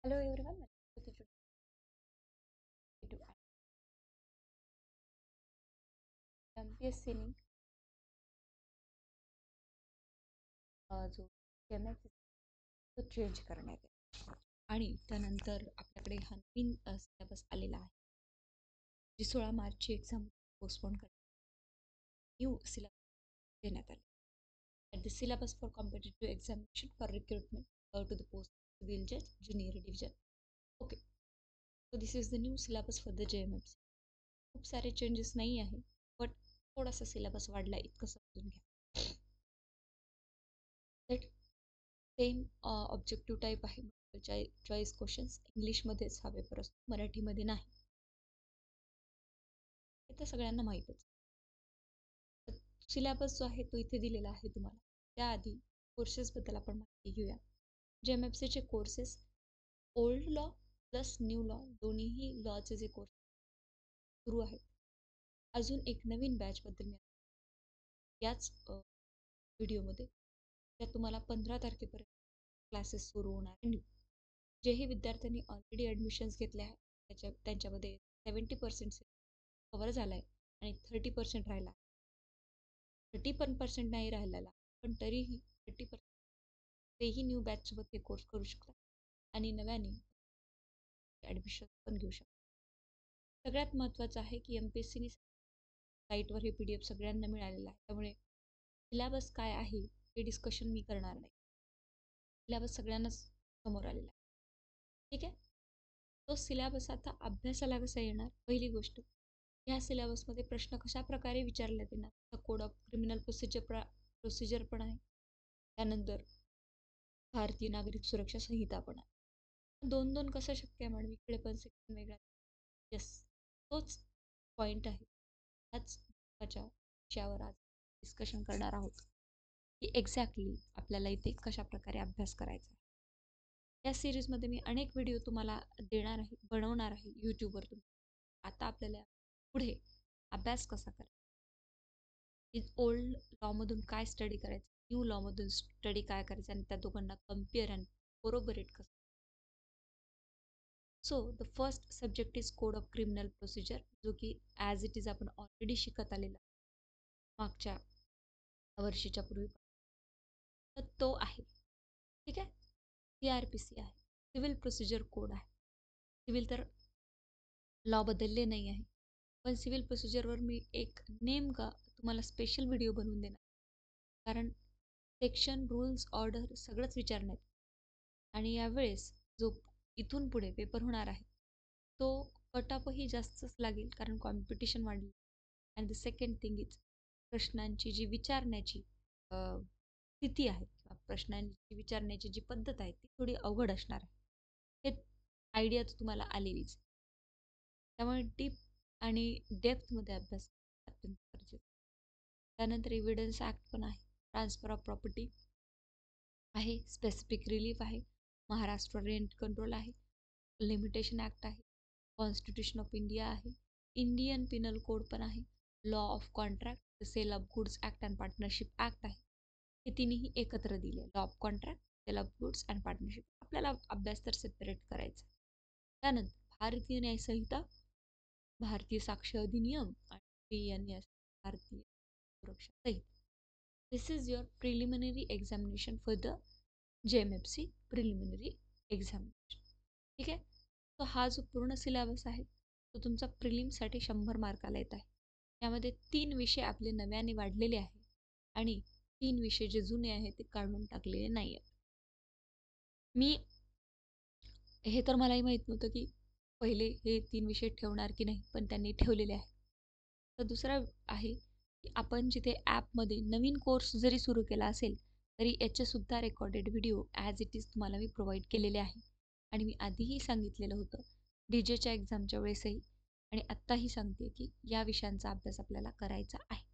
Hello everyone, welcome to the video. MPSCनी जो M S तो change करण्यात आहे आणि त्यानंतर आपल्याकडे हा नवीन सिलेबस आलेला आहे जी 16 मार्चची एक्झाम पोस्टपोन करण्यात न्यू सिलेबस देण्यात आले. The syllabus for competitive examination for recruitment to the post civil judge junior division. Okay, so this is the new syllabus for the JMFC. खूप सारे चेंजेस नाही आहे बट थोडासा सिलेबस वाढला इतकं समजून घ्या. दॅट सेम ऑब्जेक्टिव्ह टाईप आहे, चॉईस क्वेश्चन्स इंग्लिशमध्येच हा पेपर असतो, मराठीमध्ये नाही, हे तर सगळ्यांना माहीतच. सिलेबस जो आहे तो इथे दिलेला आहे तुम्हाला. त्याआधी कोर्सेसबद्दल आपण माहिती घेऊया. JMFCचे courses old law plus new law दोन्हीही लॉचे जे कोर्स सुरू आहेत. अजून एक नवीन बॅचबद्दल मी याच व्हिडिओमध्ये त्यात तुम्हाला 15 तारखेपर्यंत क्लासेस सुरू होणार आहे. जेही विद्यार्थ्यांनी ऑलरेडी ॲडमिशन्स घेतले आहेत त्यांच्यामध्ये 70% कवर झाला आहे आणि 30% राहिला. 30% नाही राहिलेला, पण तरीही 30% तेही न्यू बॅचसोबत हे कोर्स करू शकतात आणि नव्याने ॲडमिशन पण घेऊ शकतात. सगळ्यात महत्त्वाचं आहे की MPSCनी साईटवर हे PDF सगळ्यांना मिळालेलं आहे. त्यामुळे सिलेबस काय आहे हे डिस्कशन मी करणार नाही. सिलेबस सगळ्यांनाच समोर आलेला आहे. ठीक आहे. तो सिलेबस आता अभ्यासाला कसा येणार? पहिली गोष्ट, ह्या सिलेबसमध्ये प्रश्न कशा प्रकारे विचारण्यात येणार? तर कोड ऑफ क्रिमिनल प्रोसिजर पण आहे. त्यानंतर भारतीय नागरिक सुरक्षा संहिता पण आहे. दोन दोन कसं शक्य आहे मॅडम? इकडे पण सेक्शन वेगळा. येस, तोच पॉईंट आहे. ह्याच महत्त्वाच्या विषयावर आज डिस्कशन करणार आहोत की एक्झॅक्टली आपल्याला इथे कशा प्रकारे अभ्यास करायचा आहे. या सिरीजमध्ये मी अनेक व्हिडिओ तुम्हाला देणार आहे, बनवणार आहे यूट्यूबवर. आता आपल्याला पुढे अभ्यास कसा करायचा, ओल्ड लॉमधून काय स्टडी करायचं, न्यू लॉमधून स्टडी काय करायचं आणि त्या दोघांना कम्पेअर अँड कोरोबरेट कसं. So the first subject is code of criminal procedure, जो की ॲज इट इज आपण ऑलरेडी शिकत आलेला मागच्या वर्षीच्या पूर्वी. तर तो आहे. ठीक आहे. CRPC आहे, सिव्हिल प्रोसिजर कोड आहे. सिव्हिल तर लॉ बदलले नाही आहे, पण सिव्हिल प्रोसिजरवर मी एक नेमका तुम्हाला स्पेशल व्हिडिओ बनवून देणार. कारण सेक्शन, रूल्स, ऑर्डर सगळंच विचारण्यात. आणि यावेळेस जो इथून पुढे पेपर होणार आहे तो कटऑफही जास्तच लागेल, कारण कॉम्पिटिशन वाढली. And the second thing is प्रश्नांची जी विचारण्याची स्थिती आहे किंवा प्रश्नांची विचारण्याची जी पद्धत आहे ती थोडी अवघड असणार आहे. हे आयडिया तुम्हाला आलेलीच. त्यामुळे डीप आणि डेप्थमध्ये अभ्यास अत्यंत गरजेचं. त्यानंतर एव्हिडन्स ॲक्ट पण आहे, ट्रान्सफर ऑफ प्रॉपर्टी आहे, स्पेसिफिक रिलीफ आहे, महाराष्ट्र रेंट कंट्रोल आहे, लिमिटेशन ॲक्ट आहे, कॉन्स्टिट्यूशन ऑफ इंडिया आहे, इंडियन पिनल कोड पण आहे, law of contract, sale of goods act and partnership act आहे. हे तिन्ही एकत्र दिले, law of contract, sale of goods and partnership. आपल्याला अभ्यास तर सेपरेट करायचा. त्यानंतर भारतीय न्यायसंहिता, भारतीय साक्ष अधिनियम आणि PNS भारतीय सुरक्षा संहिता. This is your preliminary examination for the JMFC preliminary examination. ठीक आहे. तो हा जो पूर्ण सिलेबस आहे तो तुमचा प्रिलिमसाठी 100 मार्काला येत आहे. यामध्ये 3 विषय आपले नव्याने वाढलेले आहे आणि 3 विषय जे जुने आहेत ते काढून टाकलेले नाही आहेत. मी हे तर मलाही माहीत नव्हतं की पहिले हे 3 विषय ठेवणार की नाही, पण त्यांनी ठेवलेले आहे. तर दुसरा आहे की आपण जिथे ॲपमध्ये नवीन कोर्स जरी सुरू केला असेल तरी याचेसुद्धा recorded video as it is तुम्हाला मी प्रोव्हाइड केलेले आहे. आणि मी आधीही सांगितलेलं होतं DJच्या एक्झामच्या वेळेसही, आणि आत्ताही सांगते की या विषयांचा अभ्यास आपल्याला करायचा आहे.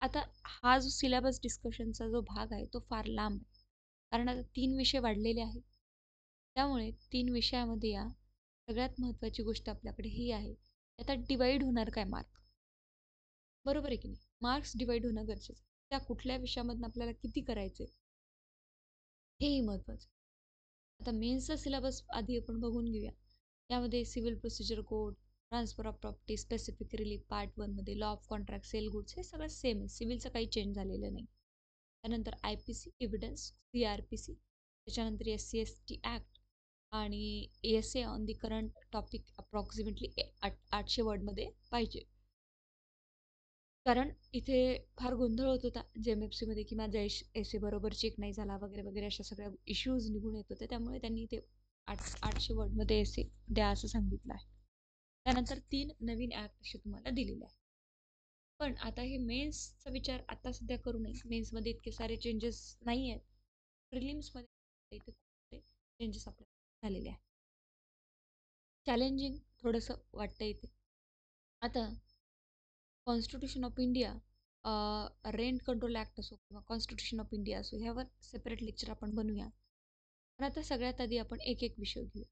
आता हा जो सिलेबस डिस्कशनचा जो भाग आहे तो फार लांब आहे, कारण आता 3 विषय वाढलेले आहेत. त्यामुळे 3 विषयामध्ये या सगळ्यात महत्त्वाची गोष्ट आपल्याकडे ही आहे, आता डिवाईड होणार काय मार्क, बरोबर आहे की नाही? मार्क्स डिवाईड होणं गरजेचं आहे. त्या कुठल्या विषयामधून आपल्याला किती करायचे हेही महत्त्वाचं. आता मेन्सचा सिलेबस आधी आपण बघून घेऊया. यामध्ये civil procedure code, transfer of property, specific relief part 1 मध्ये law of contract, sell goods हे सगळं सेम आहे. सिव्हिलचं काही चेंज झालेलं नाही. त्यानंतर IPC, एव्हिडन्स, CRPC, त्याच्यानंतर SC/ST ॲक्ट आणि ASA on the current topic approximately 800 वर्डमध्ये पाहिजे. कारण इथे फार गोंधळ होत होता JMFCमध्ये की माझा एसे बरोबर चेक नाही झाला वगैरे वगैरे अशा सगळ्या इश्यूज निघून येत होते. त्यामुळे त्यांनी ते 800 वर्डमध्ये एसे द्या असं सांगितलं आहे. त्यानंतर 3 नवीन ॲक्ट असे तुम्हाला दिलेले आहे. पण आता हे मेन्सचा विचार आता सध्या करू नये. मेन्समध्ये इतके सारे चेंजेस नाही आहेत. प्रिलिम्समध्ये इथे चेंजेस आपल्याला झालेले आहेत. चॅलेंजिंग थोडंसं वाटतं इथे. आता constitution of India, rent control act असो किंवा कॉन्स्टिट्यूशन ऑफ इंडिया असो, ह्यावर सेपरेट लेक्चर आपण बनवूया. पण आता सगळ्यात आधी आपण एक एक विषय घेऊया.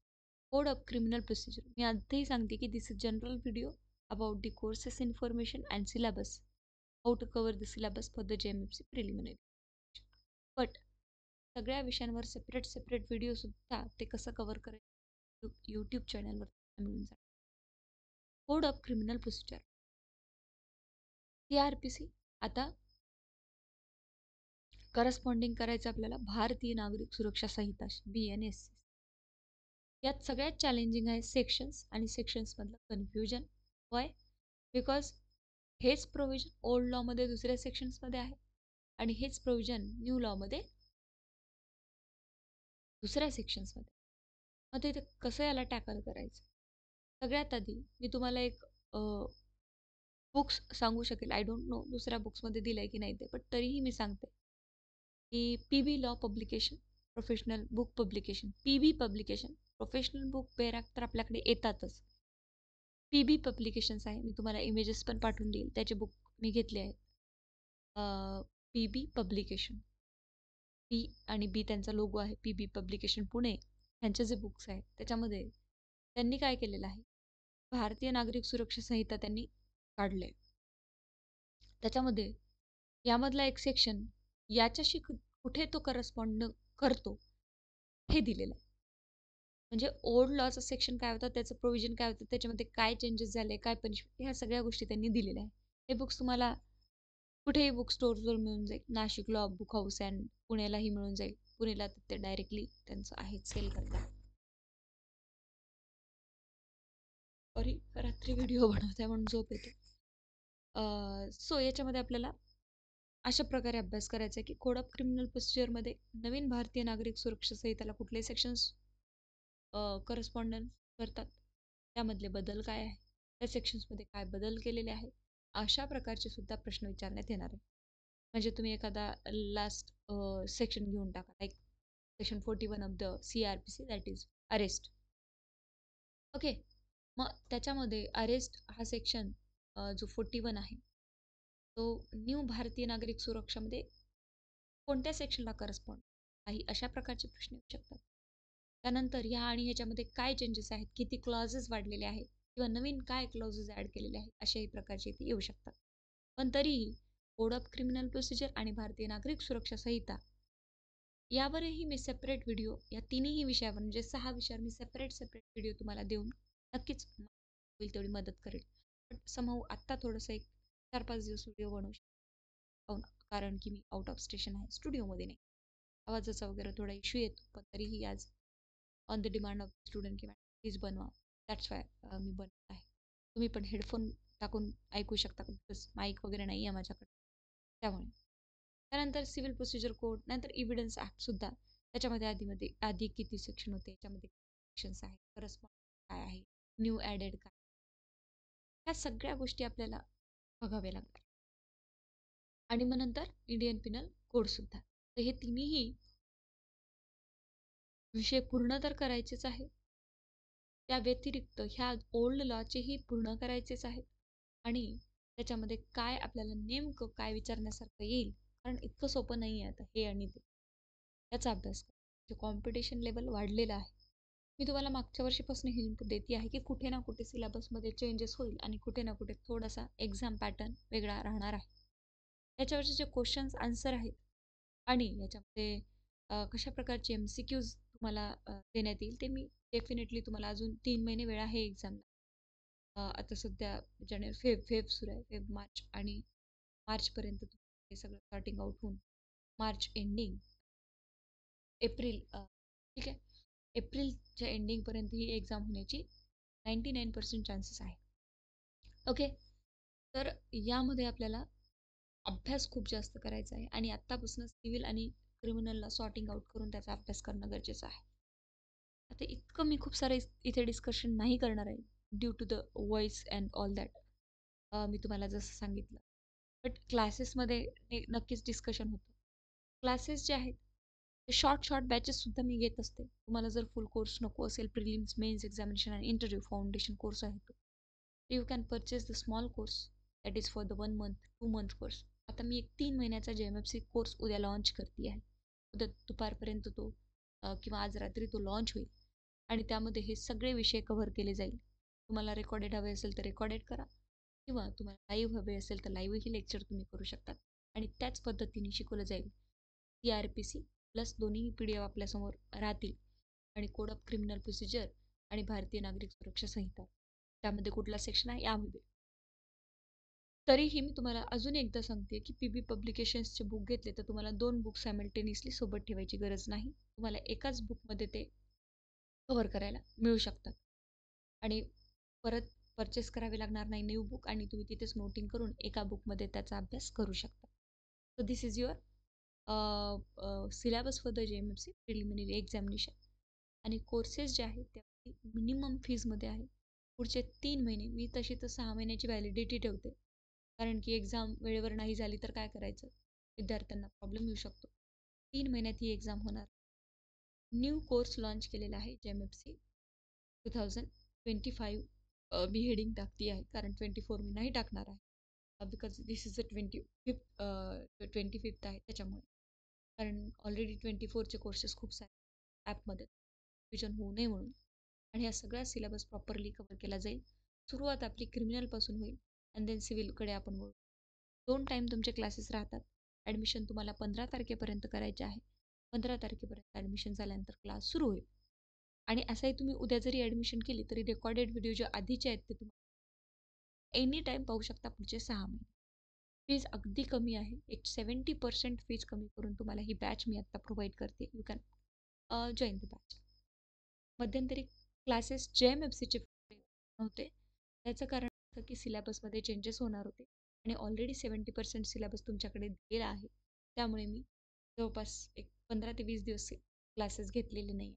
Code of criminal procedure. मी आधीही सांगते की this is general video about the courses information and syllabus, how to cover the syllabus for the JMFC preliminary. But सगळ्या विषयांवर सेपरेट सेपरेट व्हिडिओसुद्धा ते कसं कवर करायचं यूट्यूब चॅनलवर मिळून जाईल. Code of criminal procedure, CRPC. आता करस्पॉन्डिंग करायचं आपल्याला भारतीय नागरिक सुरक्षा संहिता BNSC. यात सगळ्यात चॅलेंजिंग आहे सेक्शन्स आणि सेक्शन्समधलं कन्फ्युजन. वाय? बिकॉज हेच प्रोव्हिजन ओल्ड लॉमध्ये दुसऱ्या सेक्शन्समध्ये आहे आणि हेच प्रोव्हिजन न्यू लॉमध्ये दुसऱ्या सेक्शन्समध्ये. मग ते कसं याला टॅकल करायचं? सगळ्यात आधी मी तुम्हाला एक बुक्स सांगू शकेल. आय डोंट नो दुसऱ्या बुक्समध्ये दिलं आहे की नाही ते, बट तरीही मी सांगते की PB law publication, professional book publication, PB publication. Professional book पेरॅक तर आपल्याकडे येतातच. PB पब्लिकेशन्स आहे. मी तुम्हाला इमेजेस पण पाठवून देईल. त्याचे बुक मी घेतले आहेत. PB पब्लिकेशन, P आणि B त्यांचा लोगो आहे. PB publication Pune. ह्यांचे जे बुक्स आहेत त्याच्यामध्ये त्यांनी काय केलेलं आहे, भारतीय नागरिक सुरक्षा संहिता त्यांनी काढले. त्याच्यामध्ये यामधला एक सेक्शन याच्याशी कुठे तो करस्पॉन्ड करतो हे दिलेलं आहे. म्हणजे ओल्ड लॉचं सेक्शन काय होतं, त्याचं प्रोव्हिजन काय होतं, त्याच्यामध्ये काय चेंजेस झाले, काय पनिशमेंट, ह्या सगळ्या गोष्टी त्यांनी दिलेल्या आहे. हे बुक्स तुम्हाला कुठेही बुक स्टोर्सवर मिळून जाईल. Nashik law book house and पुण्यालाही मिळून जाईल. पुण्याला ते डायरेक्टली त्यांचं आहे, सेल करतात. सॉरी, रात्री व्हिडिओ बनवते म्हणून झोप येते. सो याच्यामध्ये आपल्याला अशा प्रकारे अभ्यास करायचा आहे की कोड ऑफ क्रिमिनल प्रोसिजरमध्ये नवीन भारतीय नागरिक सुरक्षा संहिताला कुठले सेक्शन्स करस्पॉन्डन्स करतात, त्यामधले बदल काय आहे, त्या सेक्शन्समध्ये काय बदल केलेले आहेत, अशा प्रकारचे सुद्धा प्रश्न विचारण्यात येणार आहे. म्हणजे तुम्ही एखादा लास्ट सेक्शन घेऊन टाका, like section 41 of the CRPC, that is arrest. Okay, मग त्याच्यामध्ये अरेस्ट हा सेक्शन जो 41 आहे तो न्यू भारतीय नागरिक सुरक्षामध्ये कोणत्या सेक्शनला करस्पॉन्ड, काही अशा प्रकारचे प्रश्न येऊ शकतात. त्यानंतर ह्या आणि ह्याच्यामध्ये काय चेंजेस आहेत, किती क्लॉजेस वाढलेले आहेत किंवा नवीन काय क्लॉजेस ॲड केलेले आहेत, अशाही प्रकारचे इथे येऊ शकतात. पण तरीही कोड ऑफ क्रिमिनल प्रोसिजर आणि भारतीय नागरिक सुरक्षा संहिता यावरही मी सेपरेट व्हिडिओ, या तिन्ही विषयावर म्हणजे 6 विषयावर मी सेपरेट सेपरेट व्हिडिओ तुम्हाला देऊन नक्कीच होईल तेवढी मदत करेल. पण समहाऊ आत्ता थोडंसं एक 4-5 दिवस व्हिडिओ बनवू शकतो, कारण की मी आउट ऑफ स्टेशन आहे, स्टुडिओमध्ये नाही. आवाजाचा वगैरे थोडा इश्यू येतो, पण तरीही आज on the demand of student किंवा प्लीज बनवा, दॅट्स वाय मी बनवत आहे. तुम्ही पण हेडफोन टाकून ऐकू शकता, बिकॉज माईक वगैरे नाही आहे माझ्याकडे, त्यामुळे. त्यानंतर सिव्हिल प्रोसिजर कोड, नंतर इव्हिडन्स ॲक्टसुद्धा, त्याच्यामध्ये आधी किती सेक्शन होते, याच्यामध्ये सेक्शन्स आहेत, करस्पॉन्ड काय आहे, न्यू ॲडेड काय, ह्या सगळ्या गोष्टी आपल्याला बघाव्या लागतात. आणि मग नंतर इंडियन पिनल कोडसुद्धा. तर हे तिन्ही विषय पूर्ण तर करायचेच आहे. त्या व्यतिरिक्त ह्या ओल्ड लॉचेही पूर्ण करायचेच आहेत. आणि त्याच्यामध्ये काय आपल्याला नेमकं काय विचारण्यासारखं येईल, कारण इतकं सोपं नाही आहे आता हे आणि ते, याचा अभ्यास करा. कॉम्पिटिशन लेवल वाढलेलं आहे. मी तुम्हाला मागच्या वर्षीपासून हिंट देते आहे की कुठे ना कुठे सिलेबसमध्ये चेंजेस होईल आणि कुठे ना कुठे थोडासा एक्झाम पॅटर्न वेगळा राहणार आहे. याच्यावरचे जे क्वेश्चन्स आन्सर आहेत आणि याच्यामध्ये कशा प्रकारचे MCQs तुम्हाला देण्यात येईल ते मी डेफिनेटली तुम्हाला अजून 3 महिने वेळ आहे एक्झामला. आता सध्या फेब सुरू आहे. फेब, मार्च आणि मार्चपर्यंत हे सगळं सॉर्टिंग आउट होऊन मार्च एंडिंग एप्रिल ठीक आहे. एप्रिलच्या एंडिंगपर्यंत ही एक्झाम होण्याची 99% चान्सेस आहे. ओके. तर यामध्ये आपल्याला अभ्यास खूप जास्त करायचा आहे आणि आत्तापासूनच सिव्हिल आणि क्रिमिनलला सॉर्टिंग आउट करून त्याचा अभ्यास करणं गरजेचं आहे. आता इतकं मी खूप सारे इथे डिस्कशन नाही करणार आहे due to the voice and all that. मी तुम्हाला जसं सांगितलं. बट क्लासेसमध्ये नक्कीच डिस्कशन होतं. क्लासेस जे आहेत ते शॉर्ट बॅचेससुद्धा मी घेत असते. तुम्हाला जर फुल कोर्स नको असेल, प्रिलिम्स, मेन्स एक्झामिनेशन आणि इंटरव्ह्यू फाउंडेशन कोर्स आहे तो. You can purchase the small course that is for the 1 month, 2 month course. आता मी एक 3 महिन्याचा JMFC कोर्स उद्या लॉन्च करते आहे. उद्या दुपारपर्यंत तो किंवा आज रात्री तो लॉन्च होईल आणि त्यामध्ये हे सगळे विषय कव्हर केले जाईल. तुम्हाला रेकॉर्डेड हवे असेल तर रेकॉर्डेड करा किंवा तुम्हाला लाईव्ह हवे असेल तर लाईव्हही लेक्चर तुम्ही करू शकता आणि त्याच पद्धतीने शिकवलं जाईल. CRPC प्लस दोन्ही PDF आपल्यासमोर राहतील आणि कोड ऑफ क्रिमिनल प्रोसिजर आणि भारतीय नागरिक सुरक्षा संहिता त्यामध्ये कुठला सेक्शन आहे यामध्ये. तरीही मी तुम्हाला अजून एकदा सांगते की PB पब्लिकेशन्सचे बुक घेतले तर तुम्हाला 2 बुक सायमल्टेनियसली सोबत ठेवायची गरज नाही. तुम्हाला एकाच बुकमध्ये ते कव्हर करायला मिळू शकतात आणि परत परचेस करावे लागणार नाही न्यू बुक आणि तुम्ही तिथेच नोटिंग करून एका बुकमध्ये त्याचा अभ्यास करू शकता. So this is your syllabus for the JMFC preliminary examination आणि कोर्सेस जे आहेत ते मिनिमम फीजमध्ये आहे. पुढचे 3 महिने मी तशी तर 6 महिन्याची व्हॅलिडिटी ठेवते कारण की एक्झाम वेळेवर नाही झाली तर काय करायचं, विद्यार्थ्यांना प्रॉब्लेम येऊ शकतो. 3 महिन्यात ही एक्झाम होणार. न्यू कोर्स लॉन्च केलेला आहे JMFC 2025. मी हेडिंग टाकती आहे कारण 24 मी नाही टाकणार आहे because this is a 25th आहे त्याच्यामुळे. कारण ऑलरेडी 24चे कोर्सेस खूप सारे ॲपमध्ये विजन होऊ नये म्हणून आणि हा सगळा सिलेबस प्रॉपरली कव्हर केला जाईल. सुरुवात आपली क्रिमिनलपासून होईल अँड देन सिव्हिलकडे आपण वळू. 2 टाईम तुमचे क्लासेस राहतात. ॲडमिशन तुम्हाला 15 तारखेपर्यंत करायचे आहे. 15 तारखेपर्यंत ॲडमिशन झाल्यानंतर क्लास सुरू होईल आणि असंही तुम्ही उद्या जरी ॲडमिशन केली तरी रेकॉर्डेड व्हिडिओ जे आधीचे आहेत ते तुम्ही एनी टाईम पाहू शकता पुढचे 6 महिने. फीज अगदी कमी आहे. एक 70% फीज कमी करून तुम्हाला ही बॅच मी आत्ता प्रोव्हाइड करते. You can join the batch. मध्यंतरी क्लासेस JMFCचे नव्हते. त्याचं कारण असं की सिलेबसमध्ये चेंजेस होणार होते आणि ऑलरेडी 70% सिलेबस तुमच्याकडे दिलेला आहे. त्यामुळे मी जवळपास एक 15 ते 20 दिवस क्लासेस घेतलेले नाही.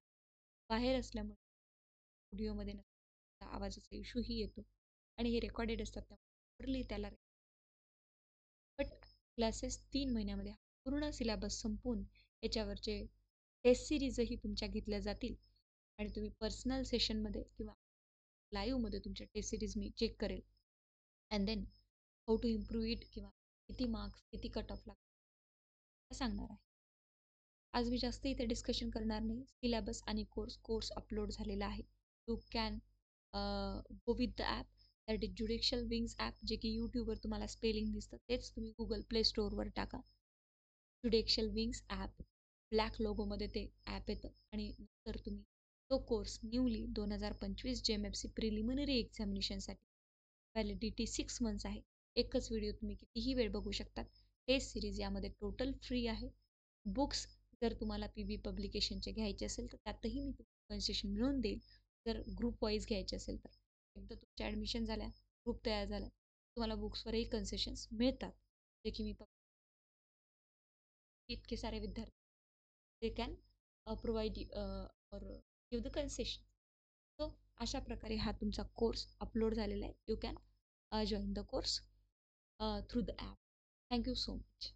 बाहेर असल्यामुळे स्टुडिओमध्ये आवाजाचा इश्यूही येतो आणि हे रेकॉर्डेड असतात त्यामुळे त्याला बट क्लासेस 3 महिन्यामध्ये पूर्ण सिलेबस संपवून याच्यावरचे टेस्ट सिरीजही तुमच्या घेतल्या जातील आणि तुम्ही पर्सनल सेशनमध्ये किंवा लाईव्हमध्ये तुमच्या टेस्ट सिरीज मी चेक करेल and then how to improve it किंवा किती मार्क्स किती कट ऑफ लागतात सांगणार आहे. आज मी जास्त इथे डिस्कशन करणार नाही. सिलेबस आणि कोर्स अपलोड झालेला आहे. You can go with the app that is judicial wings app जे की यूट्यूबवर तुम्हाला स्पेलिंग दिसतं तेच तुम्ही Google प्ले स्टोअरवर टाका. ज्युडिशियल विंग्स ॲप ब्लॅक लोगोमध्ये ते ॲप येतं आणि नंतर तुम्ही तो कोर्स न्यूली 2025 JMFC प्रिलिमिनरी एक्झामिनेशनसाठी व्हॅलिडिटी 6 मंथ्स आहे. एकच व्हिडिओ तुम्ही कितीही वेळ बघू शकतात. टेस्ट सिरीज यामध्ये टोटल फ्री आहे. बुक्स जर तुम्हाला PB पब्लिकेशनचे घ्यायचे असेल तर त्यातही मी कन्सेशन मिळवून देईल जर ग्रुप वाईज घ्यायचे असेल तर. एकदा तुमच्या ॲडमिशन झाल्या, ग्रुप तयार झाला, तुम्हाला बुक्सवरही कन्सेशन्स मिळतात जे की मी इतके सारे विद्यार्थी they can provide or give the concession. So अशा प्रकारे हा तुमचा कोर्स अपलोड झालेला आहे. You can join the course through the app. Thank you so much.